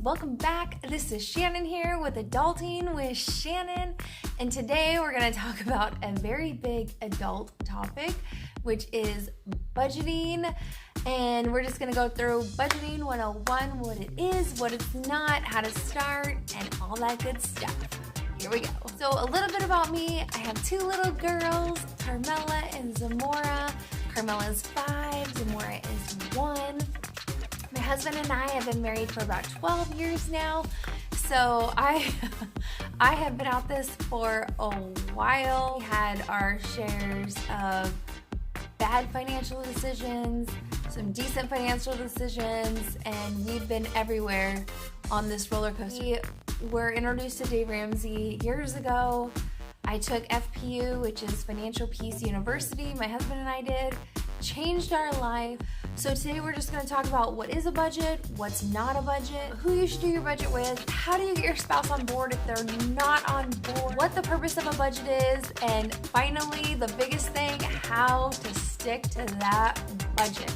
welcome back. This is Shannon here with Adulting with Shannon, and today we're going to talk about a very big adult topic, which is budgeting. And we're just going to go through budgeting 101, what it is, what it's not, how to start, and all that good stuff. Here we go. So a little bit about me. I have two little girls, Carmela and Zamora. Carmela is 5, Zamora is 1. My husband and I have been married for about 12 years now. So I have been out this for a while. We had our shares of bad financial decisions, some decent financial decisions, and we've been everywhere on this roller coaster. We were introduced to Dave Ramsey years ago. I took FPU, which is Financial Peace University. My husband and I did. Changed our life. So today we're just going to talk about what is a budget, what's not a budget, who you should do your budget with, how do you get your spouse on board if they're not on board, what the purpose of a budget is, and finally, the biggest thing, how to stick to that budget.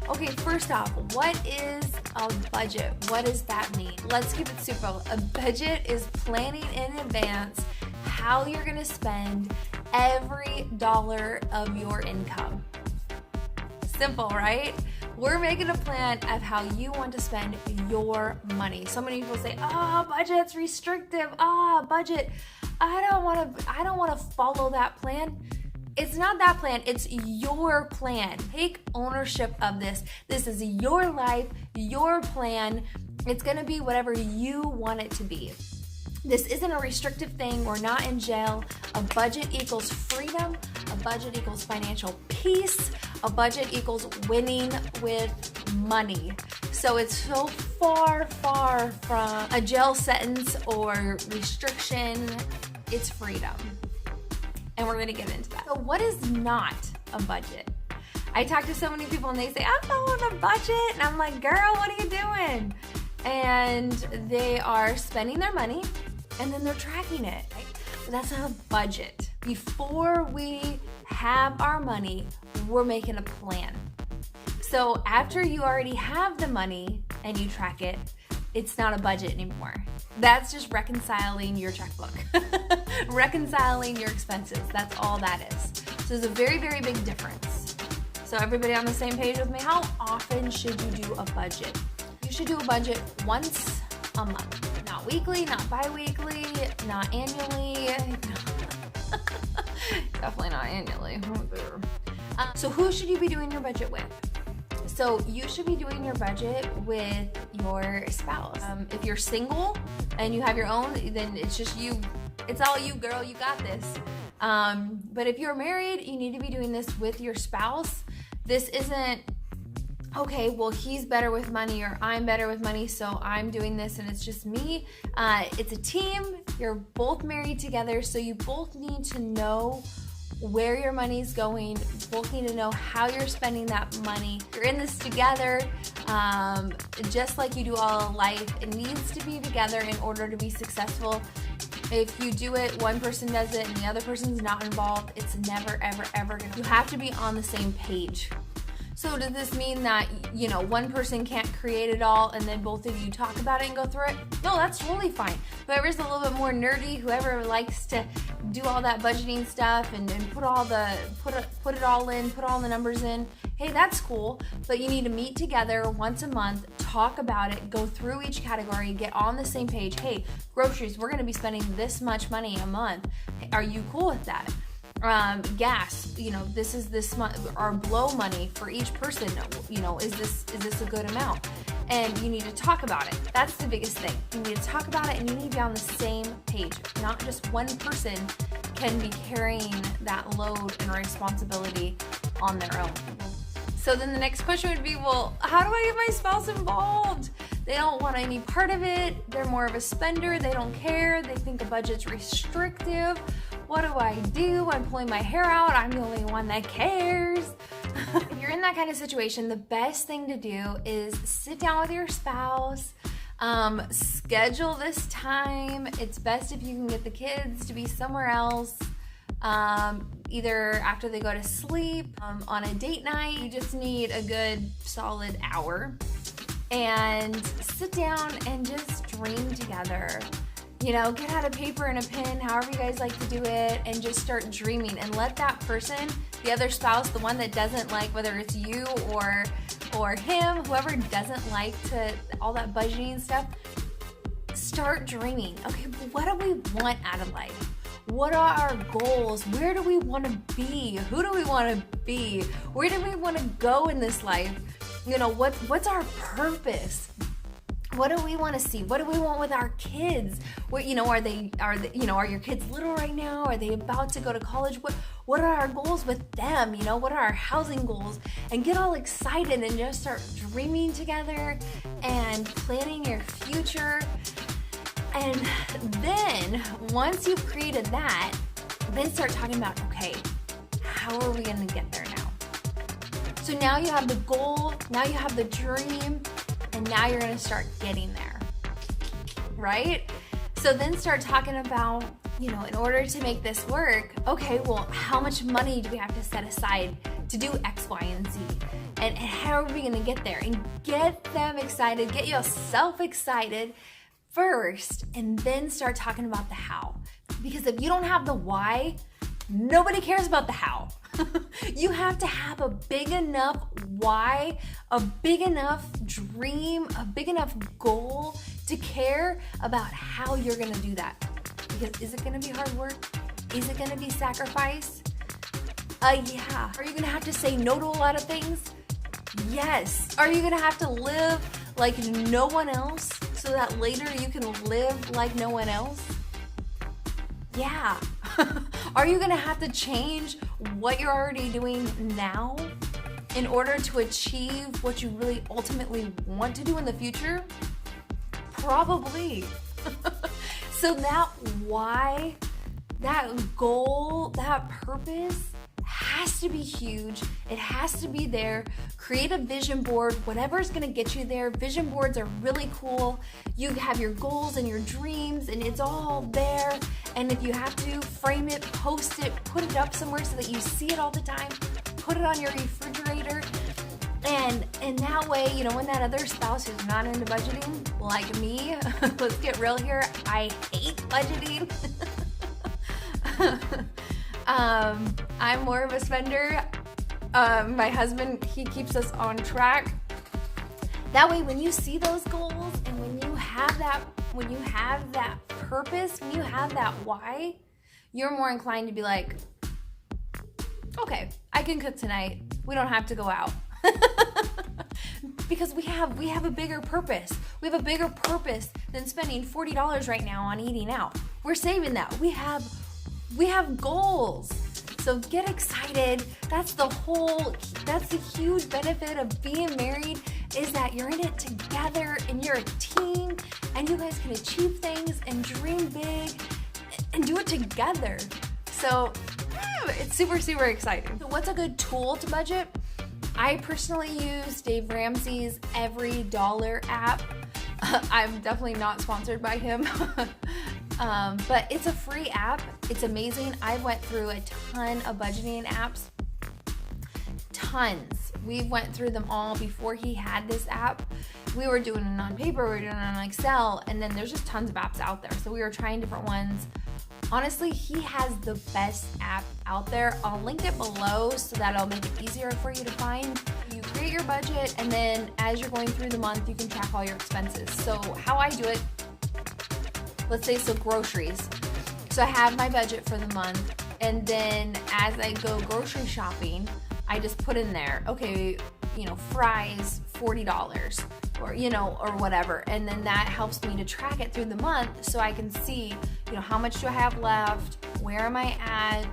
Okay, first off, what is a budget? What does that mean? Let's keep it simple. A budget is planning in advance how you're going to spend every dollar of your income. Simple, right? We're making a plan of how you want to spend your money. So many people say, "Oh, budget's restrictive. Budget. I don't want to follow that plan." It's not that plan. It's your plan. Take ownership of this. This is your life, your plan. It's going to be whatever you want it to be. This isn't a restrictive thing. We're not in jail. A budget equals freedom. A budget equals financial peace. A budget equals winning with money. So it's so far, far from a jail sentence or restriction. It's freedom. And we're going to get into that. So what is not a budget? I talk to so many people and they say, "I'm not on a budget." And I'm like, "Girl, what are you doing?" And they are spending their money and then they're tracking it. Right? But that's not a budget. Before we have our money, we're making a plan. So after you already have the money and you track it, it's not a budget anymore. That's just reconciling your checkbook, reconciling your expenses. That's all that is. So there's a very, very big difference. So everybody on the same page with me? How often should you do a budget? You should do a budget once a month. Not weekly, not bi-weekly, not annually. Definitely not annually. So who should you be doing your budget with? So you should be doing your budget with your spouse. If you're single and you have your own, then it's just you. It's all you, girl. You got this. But if you're married, you need to be doing this with your spouse. This isn't, okay, well, he's better with money or I'm better with money, so I'm doing this and it's just me. It's a team. You're both married together, so you both need to know where your money's going. You both need to know how you're spending that money. You're in this together, just like you do all of life. It needs to be together in order to be successful. If you do it, one person does it and the other person's not involved, it's never, ever, ever gonna. You have to be on the same page. So does this mean that, one person can't create it all and then both of you talk about it and go through it? No, that's totally fine. Whoever's a little bit more nerdy, whoever likes to do all that budgeting stuff and put it all in, put all the numbers in, hey, that's cool. But you need to meet together once a month, talk about it, go through each category, get on the same page. Hey, groceries, we're gonna be spending this much money a month. Are you cool with that? Gas, this is this month, our blow money for each person, is this a good amount? And you need to talk about it. That's the biggest thing. You need to talk about it and you need to be on the same page. Not just one person can be carrying that load and responsibility on their own. So then the next question would be, well, how do I get my spouse involved? They don't want any part of it. They're more of a spender. They don't care. They think a budget's restrictive. What do? I'm pulling my hair out. I'm the only one that cares. If you're in that kind of situation, the best thing to do is sit down with your spouse, schedule this time. It's best if you can get the kids to be somewhere else, either after they go to sleep, on a date night. You just need a good solid hour. and sit down and just dream together. You know, get out a paper and a pen, however you guys like to do it, and just start dreaming, and let that person, the other spouse, the one that doesn't like, whether it's you or him, whoever doesn't like to all that budgeting stuff, start dreaming. Okay, what do we want out of life? What are our goals? Where do we want to be? Who do we want to be? Where do we want to go in this life? You know, what's our purpose? What do we want to see? What do we want with our kids? What, you know, are your kids little right now? Are they about to go to college? What are our goals with them? You know, what are our housing goals? And get all excited and just start dreaming together and planning your future. And then once you've created that, then start talking about, okay, how are we going to get there now? So now you have the goal, now you have the dream, and now you're going to start getting there, right? So then start talking about, you know, in order to make this work, okay, well, how much money do we have to set aside to do X, Y, and Z? And how are we going to get there? And get them excited, get yourself excited first, and then start talking about the how. Because if you don't have the why, nobody cares about the how. You have to have a big enough why, a big enough dream, a big enough goal to care about how you're gonna do that. Because is it gonna be hard work? Is it gonna be sacrifice? Yeah. Are you gonna have to say no to a lot of things? Yes. Are you gonna have to live like no one else so that later you can live like no one else? Yeah. Are you gonna have to change what you're already doing now in order to achieve what you really ultimately want to do in the future? Probably. So that why, that goal, that purpose has to be huge. It has to be there. Create a vision board, whatever's gonna get you there. Vision boards are really cool. You have your goals and your dreams, and it's all there. And if you have to, frame it, post it, put it up somewhere so that you see it all the time. Put it on your refrigerator. And that way, you know, when that other spouse who's not into budgeting, like me, let's get real here, I hate budgeting. I'm more of a spender. My husband, he keeps us on track. That way, when you see those goals and when you have that purpose, when you have that why, you're more inclined to be like, okay, I can cook tonight. We don't have to go out. Because we have a bigger purpose. We have a bigger purpose than spending $40 right now on eating out. We're saving that. We have goals. So get excited. That's the huge benefit of being married, is that you're in it together and you're a team and you guys can achieve things and dream big and do it together. So it's super, super exciting. So what's a good tool to budget? I personally use Dave Ramsey's Every Dollar app. I'm definitely not sponsored by him. But it's a free app. It's amazing. I went through a ton of budgeting apps. Tons. We went through them all before he had this app. We were doing it on paper, we were doing it on Excel, and then there's just tons of apps out there. So we were trying different ones. Honestly, he has the best app out there. I'll link it below so that it'll make it easier for you to find. You create your budget, and then as you're going through the month, you can track all your expenses. So how I do it, let's say, so groceries. So I have my budget for the month, and then as I go grocery shopping, I just put in there, okay, you know, fries, $40, or, you know, or whatever. And then that helps me to track it through the month so I can see, you know, how much do I have left? Where am I at?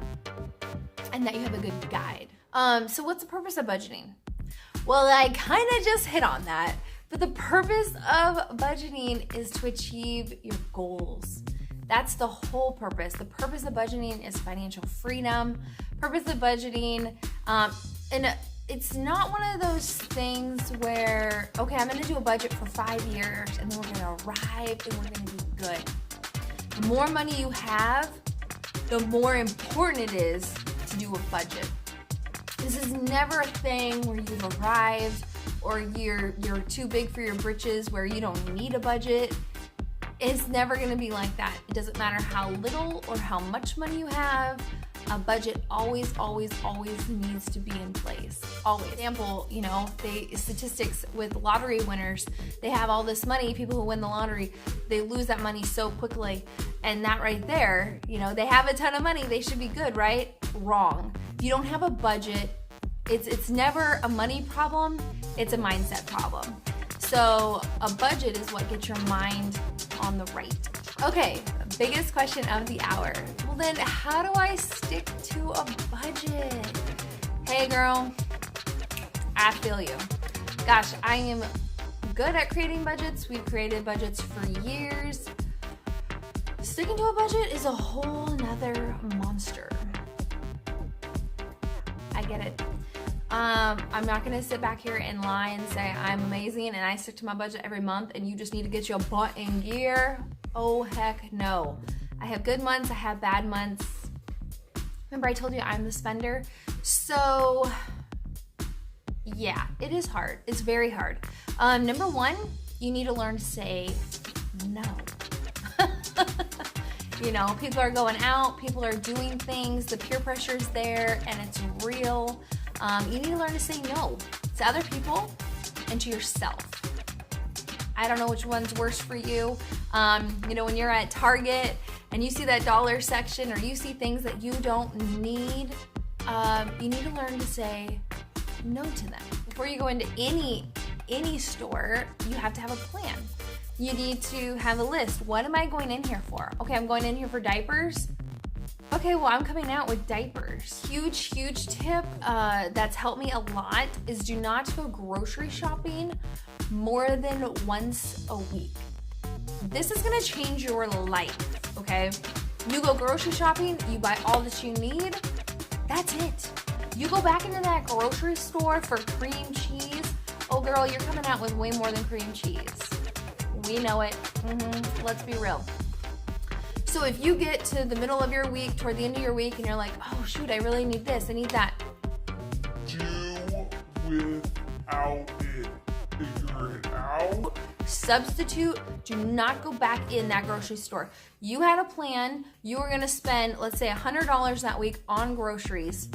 And that you have a good guide. So what's the purpose of budgeting? Well, I kind of just hit on that. But the purpose of budgeting is to achieve your goals. That's the whole purpose. The purpose of budgeting is financial freedom. Purpose of budgeting, and it's not one of those things where, okay, I'm gonna do a budget for 5 years and then we're gonna arrive and we're gonna be good. The more money you have, the more important it is to do a budget. This is never a thing where you've arrived or you're too big for your britches where you don't need a budget. It's never gonna be like that. It doesn't matter how little or how much money you have. A budget always needs to be in place. Always. Example, statistics with lottery winners, they have all this money. People who win the lottery, they lose that money so quickly. And that right there, they have a ton of money. They should be good, right? Wrong. If you don't have a budget, it's never a money problem. It's a mindset problem. So a budget is what gets your mind on the right. Okay, biggest question of the hour. Well then, how do I stick to a budget? Hey girl, I feel you. Gosh, I am good at creating budgets. We've created budgets for years. Sticking to a budget is a whole nother monster. I get it. I'm not gonna sit back here and lie and say I'm amazing and I stick to my budget every month and you just need to get your butt in gear. Oh heck no. I have good months, I have bad months. Remember I told you I'm the spender? So yeah, it is hard. It's very hard. Number one, you need to learn to say no. People are going out, people are doing things, the peer pressure's there and it's real. You need to learn to say no to other people and to yourself. I don't know which one's worse for you. When you're at Target and you see that dollar section or you see things that you don't need, you need to learn to say no to them. Before you go into any store, you have to have a plan. You need to have a list. What am I going in here for? Okay, I'm going in here for diapers. Okay, well, I'm coming out with diapers. Huge tip that's helped me a lot is do not go grocery shopping more than once a week. This is gonna change your life, okay? You go grocery shopping, you buy all that you need, that's it. You go back into that grocery store for cream cheese, oh girl, you're coming out with way more than cream cheese. We know it, let's be real. So if you get to the middle of your week, toward the end of your week, and you're like, oh shoot, I really need this, I need that. Do without it. Figure it out. Substitute, do not go back in that grocery store. You had a plan, you were gonna spend, let's say $100 that week on groceries.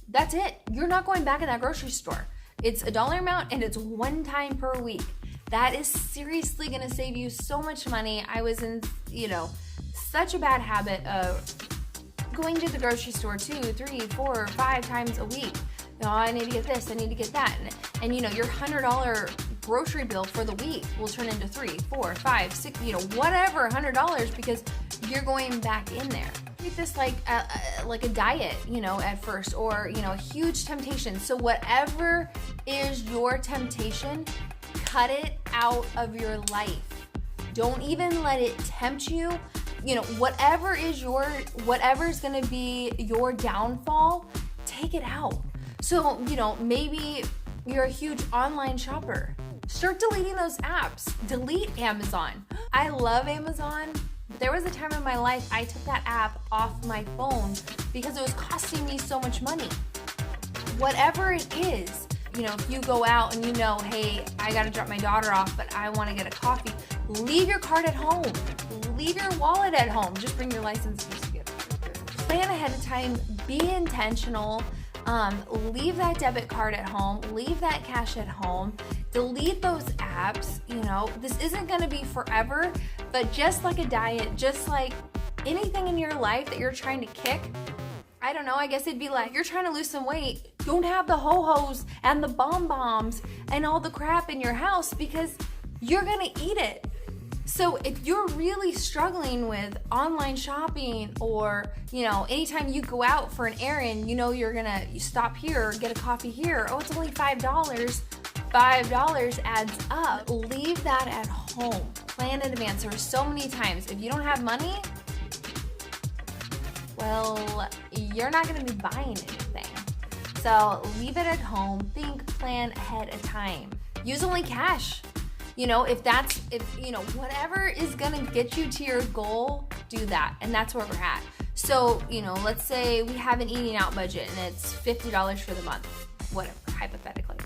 That's it, you're not going back in that grocery store. It's a dollar amount and it's one time per week. That is seriously gonna save you so much money. I was in, such a bad habit of going to the grocery store 2, 3, 4, 5 times a week. I need to get this, I need to get that. And your $100 grocery bill for the week will turn into 3, 4, 5, 6, whatever, $100 because you're going back in there. Treat this like a diet, at first, or, a huge temptation. So whatever is your temptation, cut it out of your life. Don't even let it tempt you. Whatever's gonna be your downfall, take it out. So, maybe you're a huge online shopper. Start deleting those apps. Delete Amazon. I love Amazon, but there was a time in my life I took that app off my phone because it was costing me so much money. Whatever it is, if you go out and hey, I gotta drop my daughter off, but I wanna get a coffee, leave your card at home. Leave your wallet at home. Just bring your license to get it. Plan ahead of time, be intentional. Leave that debit card at home, leave that cash at home, delete those apps. This isn't gonna be forever, but just like a diet, just like anything in your life that you're trying to kick, I don't know, I guess it'd be like you're trying to lose some weight. Don't have the ho-hos and the bonbons and all the crap in your house because you're gonna eat it. So if you're really struggling with online shopping or, anytime you go out for an errand, you're gonna stop here or get a coffee here. Oh, it's only $5. $5 adds up. Leave that at home. Plan in advance. There are so many times, if you don't have money, well, you're not gonna be buying anything. So leave it at home. Think, plan ahead of time. Use only cash. Whatever is gonna get you to your goal, do that. And that's where we're at. So, let's say we have an eating out budget and it's $50 for the month, whatever, hypothetically.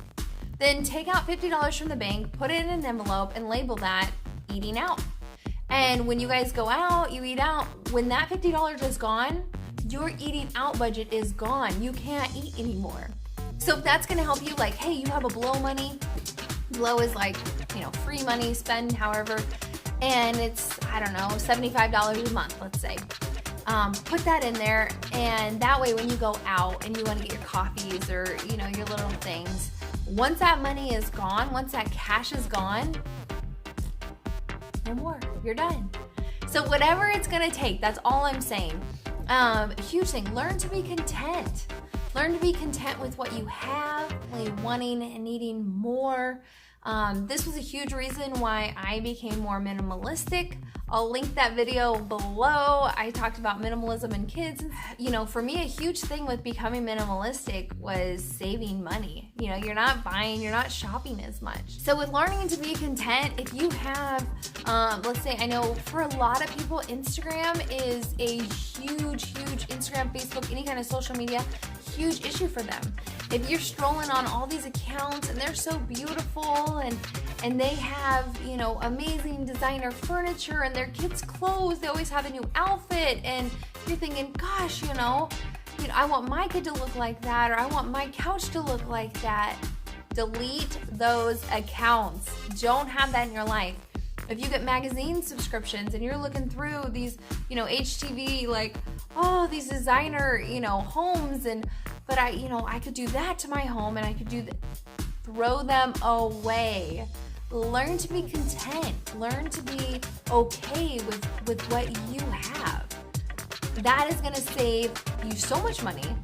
then take out $50 from the bank, put it in an envelope, and label that eating out. And when you guys go out, you eat out. When that $50 is gone, your eating out budget is gone. You can't eat anymore. So if that's gonna help you, like, hey, you have a blow money. Blow is like, free money, spend however, and it's, I don't know, $75 a month, let's say. Put that in there, and that way when you go out and you want to get your coffees or, your little things, once that money is gone, once that cash is gone, no more, you're done. So whatever it's gonna take, that's all I'm saying. Huge thing, learn to be content. Learn to be content with what you have, wanting and needing more. This was a huge reason why I became more minimalistic. I'll link that video below. I talked about minimalism in kids. For me, a huge thing with becoming minimalistic was saving money. You're not buying, you're not shopping as much. So with learning to be content, if you have, let's say, I know for a lot of people, Instagram is a huge, Instagram, Facebook, any kind of social media, huge issue for them. If you're strolling on all these accounts and they're so beautiful and they have, amazing designer furniture and their kids' clothes, they always have a new outfit, and you're thinking, gosh, I want my kid to look like that, or I want my couch to look like that. Delete those accounts. Don't have that in your life. If you get magazine subscriptions and you're looking through these, HTV, like, oh, these designer, homes, but I could do that to my home, and I could do that. Throw them away. Learn to be content. Learn to be okay with what you have. That is gonna save you so much money.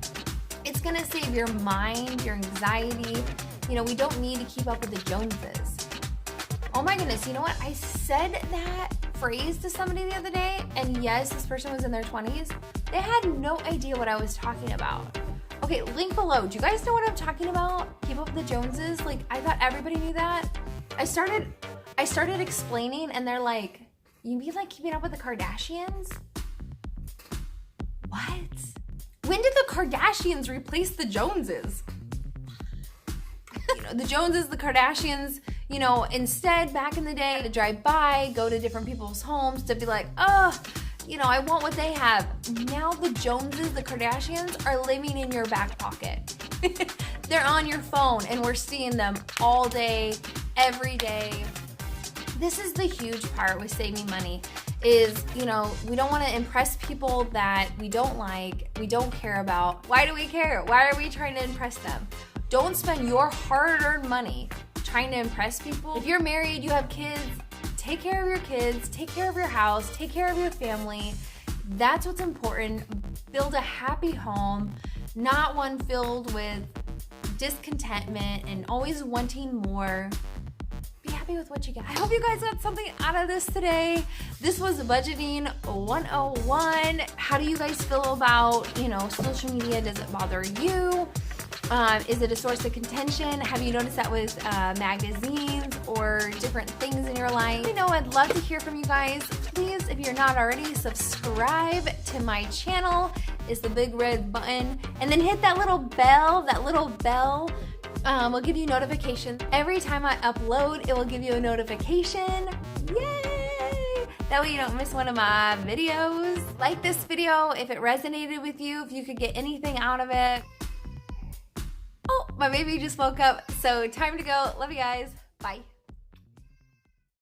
It's gonna save your mind, your anxiety. We don't need to keep up with the Joneses. Oh my goodness, you know what? I said that phrase to somebody the other day, and yes, this person was in their 20s. They had no idea what I was talking about. Okay, link below. Do you guys know what I'm talking about? Keep up with the Joneses? Like, I thought everybody knew that. I started explaining, and they're like, you mean like keeping up with the Kardashians? What? When did the Kardashians replace the Joneses? The Joneses, the Kardashians, instead back in the day to drive by, go to different people's homes to be like, oh, I want what they have. Now the Joneses, the Kardashians, are living in your back pocket. They're on your phone, and we're seeing them all day, every day. This is the huge part with saving money is, we don't want to impress people that we don't like, we don't care about. Why do we care? Why are we trying to impress them? Don't spend your hard-earned money trying to impress people. If you're married, you have kids, take care of your kids, take care of your house, take care of your family. That's what's important. Build a happy home, not one filled with discontentment and always wanting more. Be happy with what you got. I hope you guys got something out of this today. This was Budgeting 101. How do you guys feel about, social media? Does it bother you? Is it a source of contention? Have you noticed that with magazines or different things in your life? I'd love to hear from you guys. Please, if you're not already, subscribe to my channel. It's the big red button. And then hit that little bell. That little bell will give you notifications. Every time I upload, it will give you a notification. Yay! That way you don't miss one of my videos. Like this video if it resonated with you, if you could get anything out of it. Oh, my baby just woke up, so time to go. Love you guys. Bye.